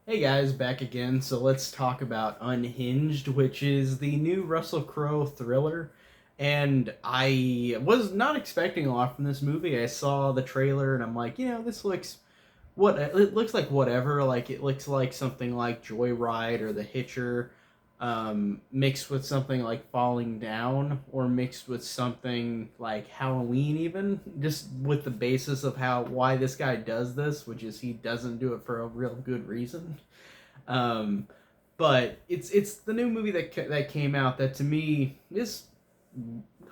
Hey guys, back again. So let's talk about Unhinged, which is the new Russell Crowe thriller. And I was not expecting a lot from this movie. I saw the trailer and I'm like, this looks it looks like whatever. Like it looks like something like Joyride or The Hitcher, mixed with something like Falling Down, or mixed with something like Halloween, even just with the basis of how why this guy does this, which is he doesn't do it for a real good reason. Um, but it's the new movie that came out that to me is,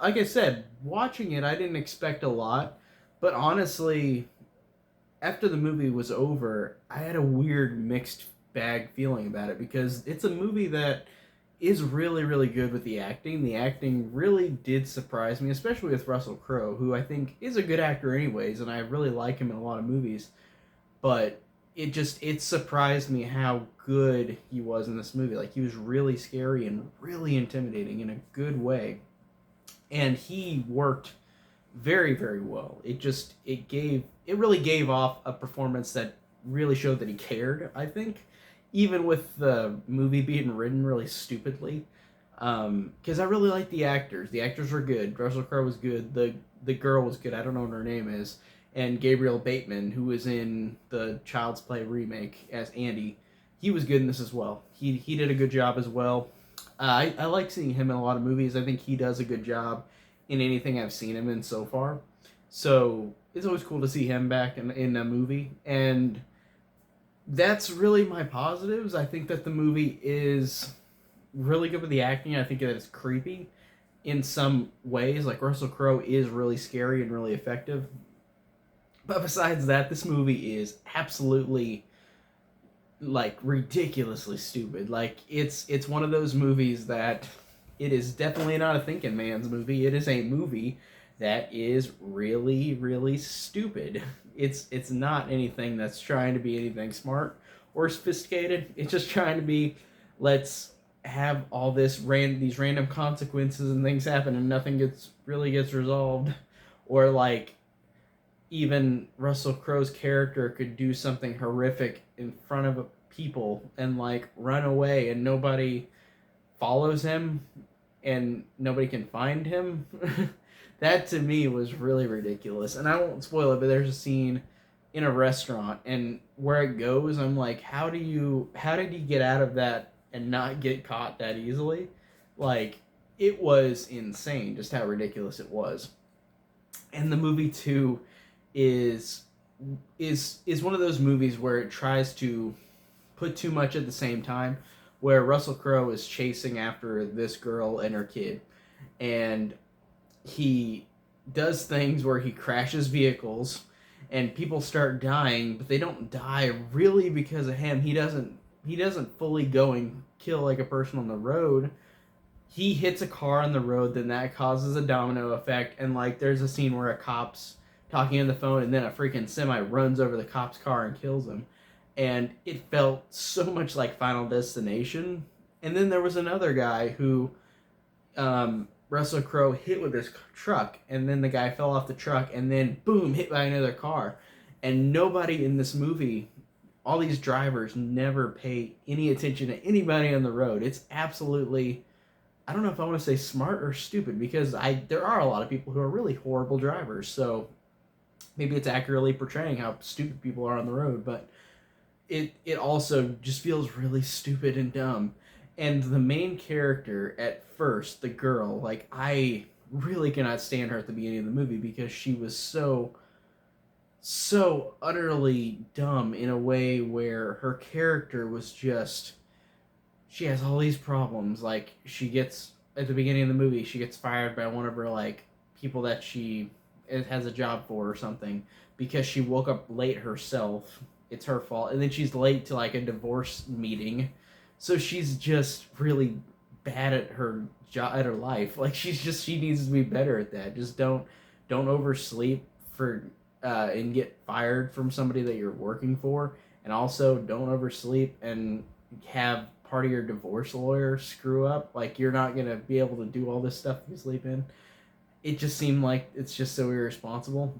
like I said, watching it I didn't expect a lot, but honestly after the movie was over, I had a weird mixed bag feeling about it because it's a movie that is really, really good with the acting. The acting really did surprise me, especially with Russell Crowe, who I think is a good actor anyways, and I really like him in a lot of movies. But it surprised me how good he was in this movie. Like he was really scary and really intimidating in a good way. And he worked very, very well. It really gave off a performance that really showed that he cared, I think, even with the movie being written really stupidly. Because I really like the actors. The actors were good. Russell Crowe was good. The girl was good. I don't know what her name is. And Gabriel Bateman, who was in the Child's Play remake as Andy, he was good in this as well. He did a good job as well. I like seeing him in a lot of movies. I think he does a good job in anything I've seen him in so far. So it's always cool to see him back in a movie. And that's really my positives. I think that the movie is really good with the acting. I think that it's creepy in some ways. Like Russell Crowe is really scary and really effective. But besides that, this movie is absolutely like ridiculously stupid. Like it's one of those movies that it is definitely not a thinking man's movie. It is a movie that is really, really stupid. It's not anything that's trying to be anything smart or sophisticated. It's just trying to be, let's have all these random consequences and things happen and nothing gets resolved. Or like even Russell Crowe's character could do something horrific in front of people and like run away and nobody follows him and nobody can find him. That to me was really ridiculous. And I won't spoil it, but there's a scene in a restaurant and where it goes, I'm like, how did he get out of that and not get caught that easily? Like it was insane just how ridiculous it was. And the movie too is is one of those movies where it tries to put too much at the same time, where Russell Crowe is chasing after this girl and her kid, and he does things where he crashes vehicles and people start dying, but they don't die really because of him. He doesn't fully go and kill like a person on the road. He hits a car on the road, then that causes a domino effect, and like there's a scene where a cop's talking on the phone and then a freaking semi runs over the cop's car and kills him. And it felt so much like Final Destination. And then there was another guy who Russell Crowe hit with his truck, and then the guy fell off the truck, and then boom, hit by another car. And nobody in this movie, all these drivers, never pay any attention to anybody on the road. It's absolutely, I don't know if I want to say smart or stupid, because there are a lot of people who are really horrible drivers. So maybe it's accurately portraying how stupid people are on the road, but it also just feels really stupid and dumb. And the main character at first, the girl, like I really cannot stand her at the beginning of the movie because she was so utterly dumb in a way where her character was just, she has all these problems. Like she gets, at the beginning of the movie, she gets fired by one of her like people that she has a job for or something because she woke up late herself. It's her fault, and then she's late to like a divorce meeting, so she's just really bad at her job, at her life. Like she needs to be better at that. Just don't oversleep for and get fired from somebody that you're working for, and also don't oversleep and have part of your divorce lawyer screw up. Like you're not gonna be able to do all this stuff if you sleep in. It just seemed like it's just so irresponsible.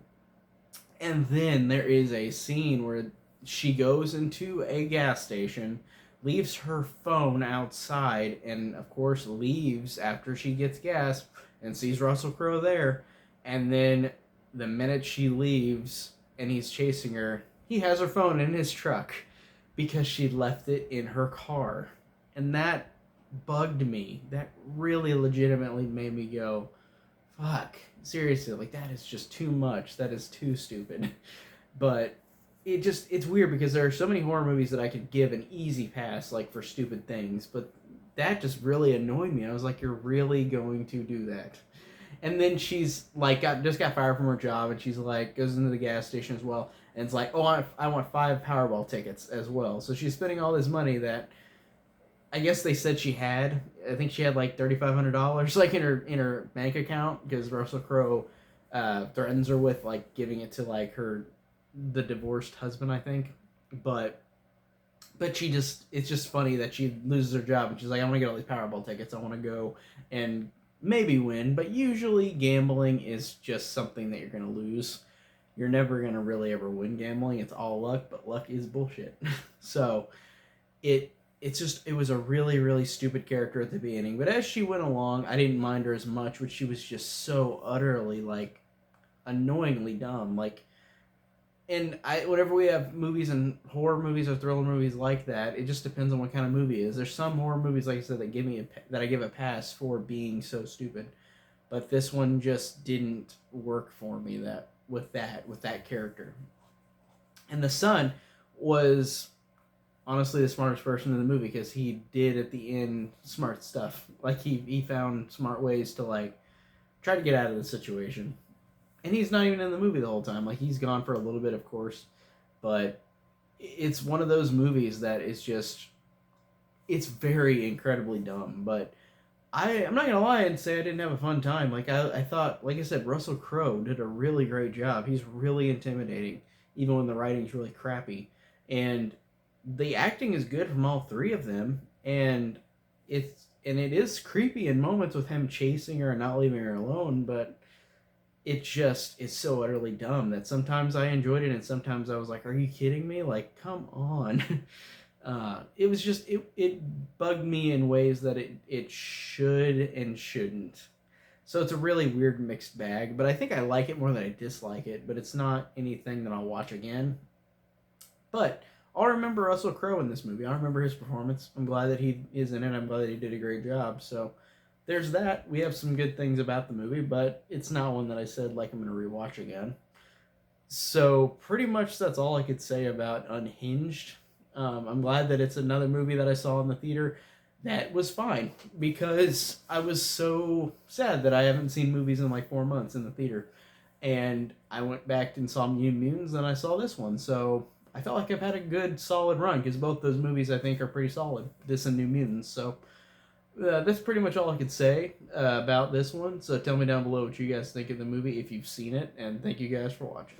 And then there is a scene where she goes into a gas station, leaves her phone outside, and of course leaves after she gets gas and sees Russell Crowe there. And then the minute she leaves and he's chasing her, he has her phone in his truck because she left it in her car. And that bugged me. That really legitimately made me go, fuck. Seriously, like that is just too much. That is too stupid. But it's weird because there are so many horror movies that I could give an easy pass like for stupid things, but that just really annoyed me. I was like, you're really going to do that? And then she's like, got fired from her job, and she's like, goes into the gas station as well, and it's like, oh, I want 5 Powerball tickets as well. So she's spending all this money that I guess they said she had. I think she had like $3,500 like in her bank account because Russell Crowe threatens her with like giving it to like the divorced husband, I think. But she just, it's just funny that she loses her job and she's like, I want to get all these Powerball tickets. I want to go and maybe win. But usually gambling is just something that you're going to lose. You're never going to really ever win gambling. It's all luck, but luck is bullshit. So it was a really, really stupid character at the beginning. But as she went along, I didn't mind her as much, but she was just so utterly, like, annoyingly dumb. Like, and whenever we have movies and horror movies or thriller movies like that, it just depends on what kind of movie it is. There's some horror movies, like I said, that I give a pass for being so stupid, but this one just didn't work for me. With that character, and the son was honestly the smartest person in the movie because he did at the end smart stuff. Like he found smart ways to like try to get out of the situation. And he's not even in the movie the whole time. Like he's gone for a little bit, of course, but it's one of those movies that is just it's very incredibly dumb. But I'm not gonna lie and say I didn't have a fun time. Like I thought, like I said, Russell Crowe did a really great job. He's really intimidating, even when the writing's really crappy. And the acting is good from all three of them, and it is creepy in moments with him chasing her and not leaving her alone, but it just is so utterly dumb that sometimes I enjoyed it and sometimes I was like, are you kidding me? Like, come on. It was just it bugged me in ways that it should and shouldn't. So it's a really weird mixed bag, but I think I like it more than I dislike it, but it's not anything that I'll watch again. But I'll remember Russell Crowe in this movie. I remember his performance. I'm glad that he is in it. I'm glad that he did a great job. So there's that. We have some good things about the movie, but it's not one that I said like I'm going to rewatch again. So pretty much that's all I could say about Unhinged. I'm glad that it's another movie that I saw in the theater that was fine because I was so sad that I haven't seen movies in like 4 months in the theater. And I went back and saw New Mutants and I saw this one. So I felt like I've had a good solid run because both those movies I think are pretty solid. This and New Mutants. So that's pretty much all I could say about this one. So tell me down below what you guys think of the movie if you've seen it. And thank you guys for watching.